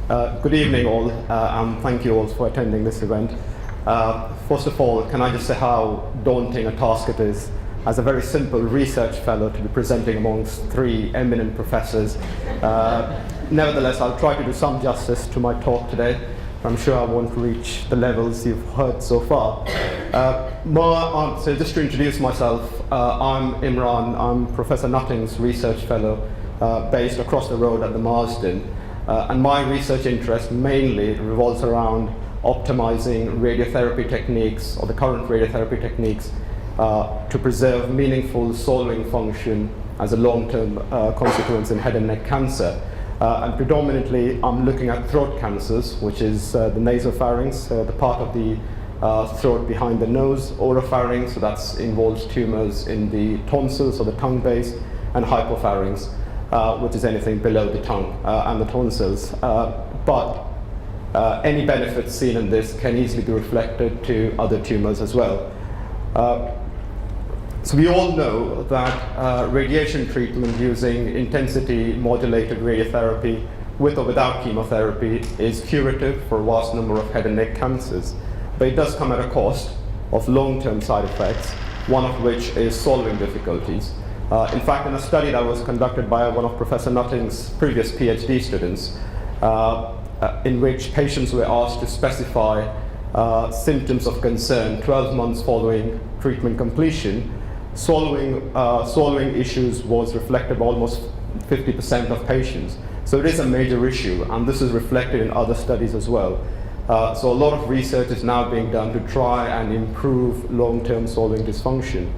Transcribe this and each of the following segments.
Good evening all, and thank you all for attending this event. First of all, can I just say how daunting a task it is as a very simple research fellow to be presenting amongst three eminent professors. Nevertheless, I'll try to do some justice to my talk today. I'm sure I won't reach the levels you've heard so far. So just to introduce myself, I'm Imran. I'm Professor Nutting's research fellow based across the road at the Marsden. And my research interest mainly revolves around optimizing radiotherapy techniques, or the current radiotherapy techniques, to preserve meaningful swallowing function as a long-term consequence in head and neck cancer. And predominantly, I'm looking at throat cancers, which is the nasopharynx, the part of the throat behind the nose, oropharynx, so that involves tumors in the tonsils or the tongue base, and hypopharynx, which is anything below the tongue and the tonsils. But any benefits seen in this can easily be reflected to other tumors as well. So we all know that radiation treatment using intensity modulated radiotherapy with or without chemotherapy is curative for a vast number of head and neck cancers. But it does come at a cost of long-term side effects, one of which is swallowing difficulties. In fact, in a study that was conducted by one of Professor Nutting's previous PhD students, in which patients were asked to specify symptoms of concern 12 months following treatment completion, swallowing issues was reflected by almost 50% of patients. So it is a major issue, and this is reflected in other studies as well. So a lot of research is now being done to try and improve long-term swallowing dysfunction.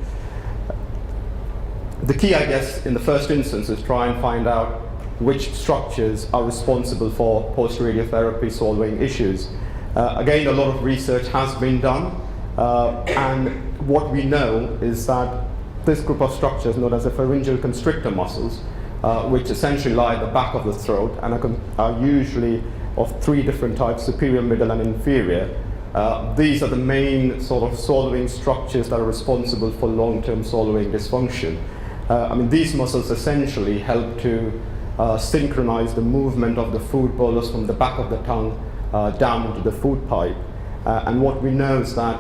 The key, I guess, in the first instance is try and find out which structures are responsible for post-radiotherapy swallowing issues. Again, a lot of research has been done, and what we know is that this group of structures, known as the pharyngeal constrictor muscles, which essentially lie at the back of the throat and are usually of three different types: superior, middle, and inferior. These are the main sort of swallowing structures that are responsible for long-term swallowing dysfunction. These muscles essentially help to synchronize the movement of the food bolus from the back of the tongue down into the food pipe. And what we know is that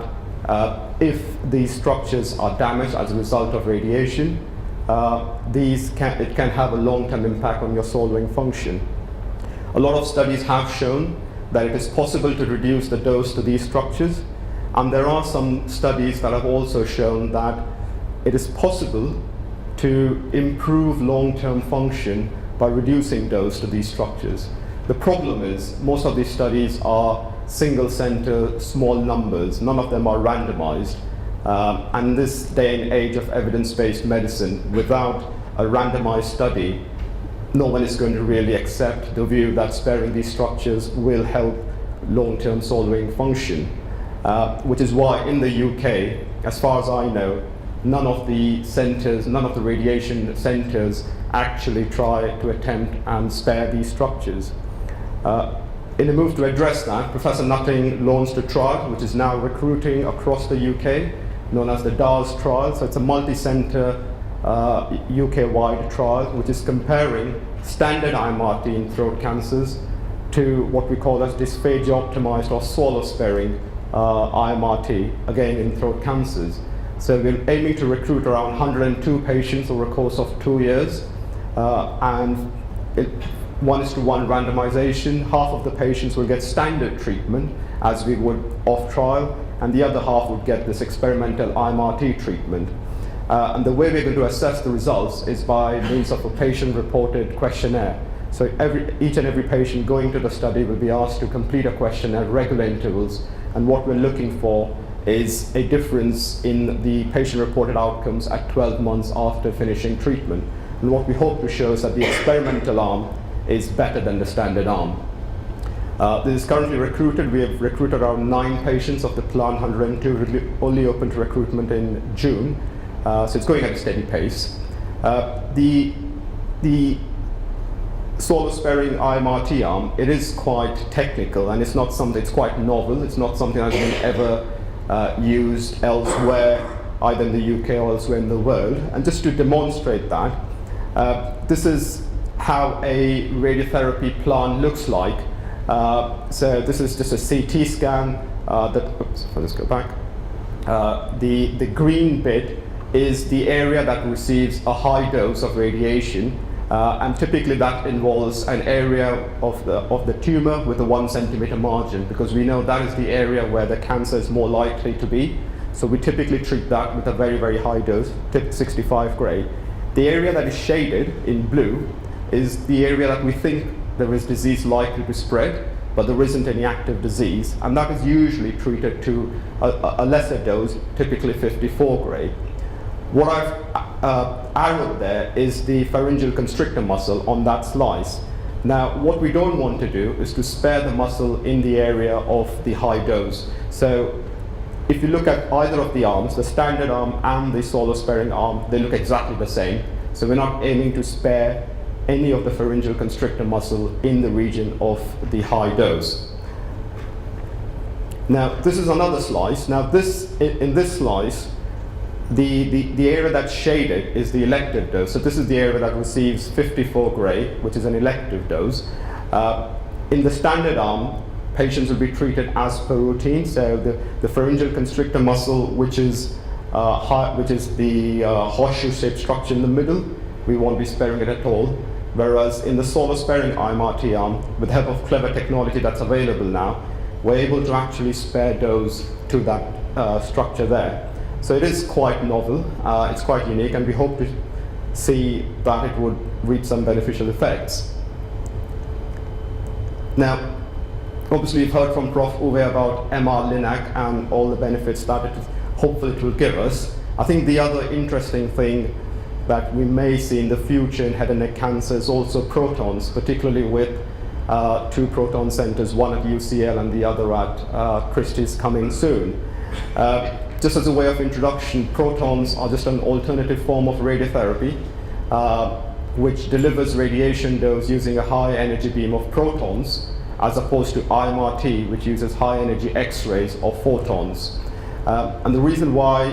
if these structures are damaged as a result of radiation, it can have a long-term impact on your swallowing function. A lot of studies have shown that it is possible to reduce the dose to these structures, and there are some studies that have also shown that it is possible to improve long-term function by reducing dose to these structures. The problem is most of these studies are single-center, small numbers. None of them are randomized. And in this day and age of evidence-based medicine, without a randomized study, no one is going to really accept the view that sparing these structures will help long-term swallowing function, which is why in the UK, as far as I know, none of the radiation centers actually try to attempt and spare these structures. In a move to address that, Professor Nutting launched a trial which is now recruiting across the UK, known as the DARS trial. So it's a multi-center UK-wide trial which is comparing standard IMRT in throat cancers to what we call as dysphagia-optimized or swallow-sparing IMRT, again in throat cancers. So we're aiming to recruit around 102 patients over a course of 2 years, and 1:1 randomization. Half of the patients will get standard treatment, as we would off trial, and the other half would get this experimental IMRT treatment. And the way we're going to assess the results is by means of a patient-reported questionnaire. So each and every patient going to the study will be asked to complete a questionnaire at regular intervals, and what we're looking for is a difference in the patient-reported outcomes at 12 months after finishing treatment. And what we hope to show is that the experimental arm is better than the standard arm. This is currently recruited. We have recruited around 9 patients of the planned 102, only open to recruitment in June. So it's going at a steady pace. The swallow-sparing IMRT arm, it is quite technical, and it's not something, it's quite novel. It's not something that's been ever used elsewhere, either in the UK or elsewhere in the world. And just to demonstrate that, this is how a radiotherapy plan looks like So this is just a CT scan oops, if I just go back. The green bit is the area that receives a high dose of radiation, and typically that involves an area of the tumor with a 1 centimeter margin, because we know that is the area where the cancer is more likely to be. So we typically treat that with a very, very high dose, 65 gray. The area that is shaded in blue is the area that we think there is disease likely to spread, but there isn't any active disease, and that is usually treated to a lesser dose, typically 54 gray. What I've arrowed there is the pharyngeal constrictor muscle on that slice. Now, what we don't want to do is to spare the muscle in the area of the high dose. So if you look at either of the arms, the standard arm and the swallow-sparing arm, they look exactly the same. So we're not aiming to spare any of the pharyngeal constrictor muscle in the region of the high dose. Now, this is another slice. Now, in this slice, the area that's shaded is the elective dose. So this is the area that receives 54 gray, which is an elective dose. In the standard arm, patients will be treated as per routine. So the pharyngeal constrictor muscle, which is the horseshoe-shaped structure in the middle, we won't be sparing it at all. Whereas in the swallow-sparing IMRT arm, with the help of clever technology that's available now, we're able to actually spare dose to that structure there. So it is quite novel, it's quite unique, and we hope to see that it would reach some beneficial effects. Now, obviously you've heard from Prof. Uwe about MR-Linac and all the benefits that hopefully it will give us. I think the other interesting thing that we may see in the future in head and neck cancer is also protons, particularly with 2 proton centers, one at UCL and the other at Christie's coming soon. Just as a way of introduction, protons are just an alternative form of radiotherapy, which delivers radiation dose using a high energy beam of protons, as opposed to IMRT, which uses high energy X-rays or photons. And the reason why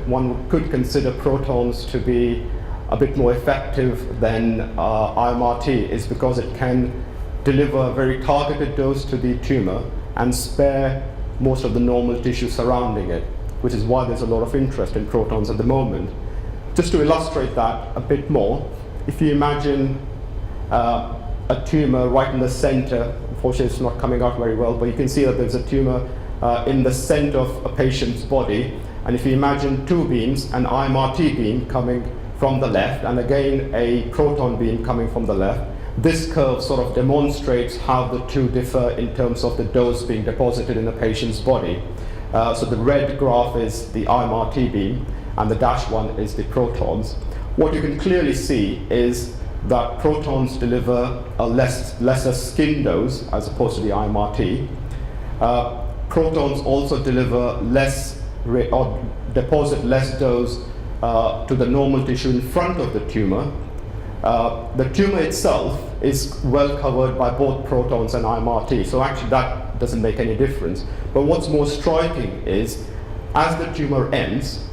one could consider protons to be a bit more effective than IMRT is because it can deliver a very targeted dose to the tumor and spare most of the normal tissue surrounding it, which is why there's a lot of interest in protons at the moment. Just to illustrate that a bit more, if you imagine a tumor right in the center, unfortunately it's not coming out very well, but you can see that there's a tumor in the center of a patient's body, and if you imagine 2 beams, an IMRT beam coming from the left, and again a proton beam coming from the left, this curve sort of demonstrates how the two differ in terms of the dose being deposited in the patient's body. So the red graph is the IMRT beam, and the dashed one is the protons. What you can clearly see is that protons deliver a lesser skin dose as opposed to the IMRT. Protons also deliver or deposit less dose to the normal tissue in front of the tumor. The tumor itself is well covered by both protons and IMRT, so actually that doesn't make any difference. But what's more striking is, as the tumor ends,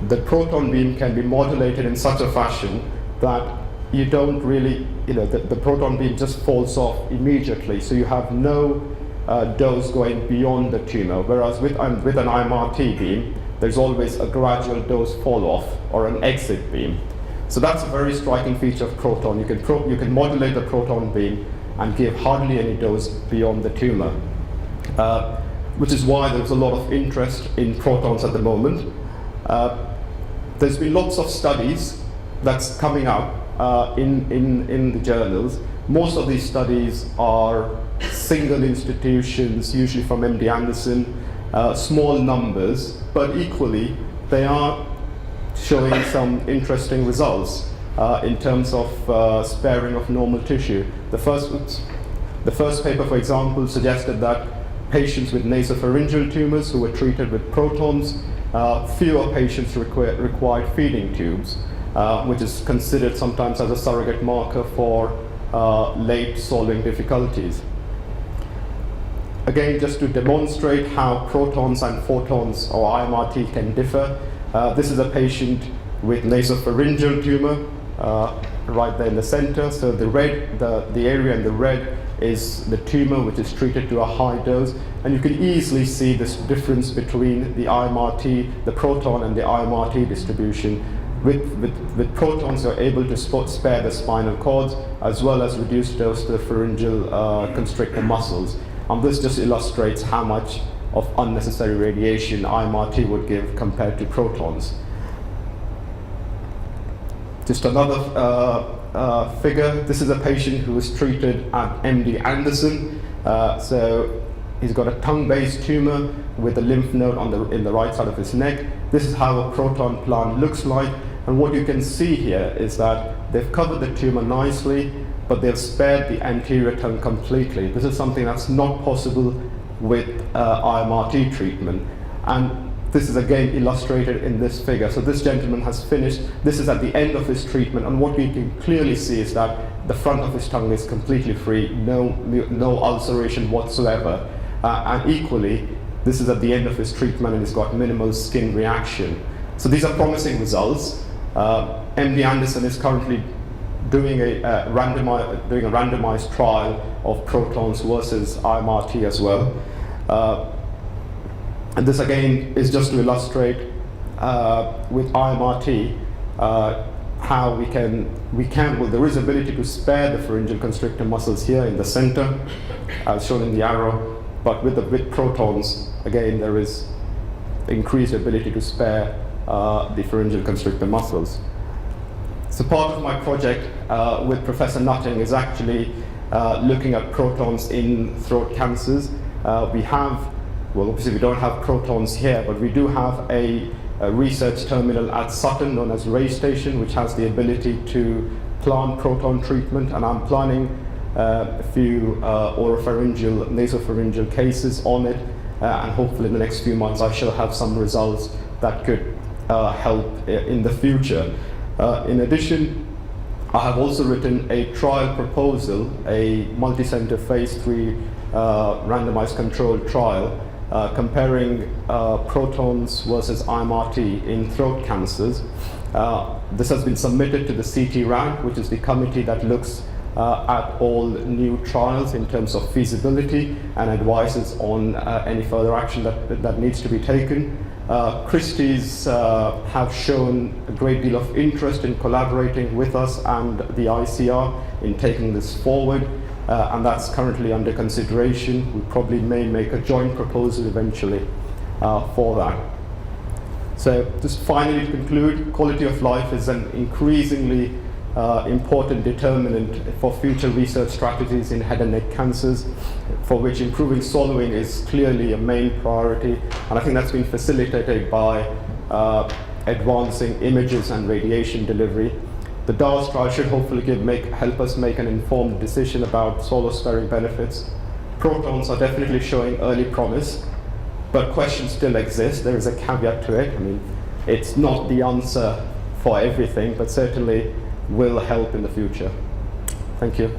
the proton beam can be modulated in such a fashion that you don't really, the proton beam just falls off immediately, so you have no dose going beyond the tumor, whereas with an IMRT beam, there's always a gradual dose fall off or an exit beam. So that's a very striking feature of proton. You can modulate the proton beam and give hardly any dose beyond the tumor, which is why there's a lot of interest in protons at the moment. There's been lots of studies that's coming out in the journals. Most of these studies are single institutions, usually from MD Anderson, small numbers, but equally they are showing some interesting results in terms of sparing of normal tissue. The first paper, for example, suggested that patients with nasopharyngeal tumors who were treated with protons, fewer patients required feeding tubes, which is considered sometimes as a surrogate marker for late solving difficulties. Again, just to demonstrate how protons and photons or IMRT can differ, this is a patient with nasopharyngeal tumor right there in the center. So the red, the area in the red is the tumor which is treated to a high dose, and you can easily see this difference between the IMRT, the proton and the IMRT distribution. With protons, you're able to spare the spinal cords as well as reduce dose to the pharyngeal constrictor muscles. And this just illustrates how much of unnecessary radiation IMRT would give compared to protons. Just another figure. This is a patient who was treated at MD Anderson. So he's got a tongue-based tumor with a lymph node in the right side of his neck. This is how a proton plant looks like. And what you can see here is that they've covered the tumor nicely, but they've spared the anterior tongue completely. This is something that's not possible with IMRT treatment. And this is again illustrated in this figure. So this gentleman has finished, this is at the end of his treatment, and what we can clearly see is that the front of his tongue is completely free, no ulceration whatsoever. And equally, this is at the end of his treatment and he's got minimal skin reaction. So these are promising results. MD Anderson is currently doing a randomized trial of protons versus IMRT as well. And this again is just to illustrate with IMRT how well, there is ability to spare the pharyngeal constrictor muscles here in the center, as shown in the arrow, but with protons, again, there is increased ability to spare the pharyngeal constrictor muscles. So part of my project with Professor Nutting is actually looking at protons in throat cancers. Well, obviously we don't have protons here, but we do have a research terminal at Sutton known as Ray Station, which has the ability to plant proton treatment, and I'm planning a few oropharyngeal, nasopharyngeal cases on it, and hopefully in the next few months I shall have some results that could help in the future. In addition, I have also written a trial proposal, a multi-center phase 3 randomized controlled trial comparing protons versus IMRT in throat cancers. This has been submitted to the CT-RANK, which is the committee that looks at all new trials in terms of feasibility and advises on any further action that needs to be taken. Christie's have shown a great deal of interest in collaborating with us and the ICR in taking this forward, and that's currently under consideration. We probably may make a joint proposal eventually for that. So just finally to conclude, quality of life is an increasingly important determinant for future research strategies in head and neck cancers, for which improving swallowing is clearly a main priority, and I think that's been facilitated by advancing images and radiation delivery. The DARS trial should hopefully help us make an informed decision about swallow sparing benefits. Protons are definitely showing early promise, but questions still exist. There is a caveat to it. I mean, it's not the answer for everything, but certainly will help in the future. Thank you.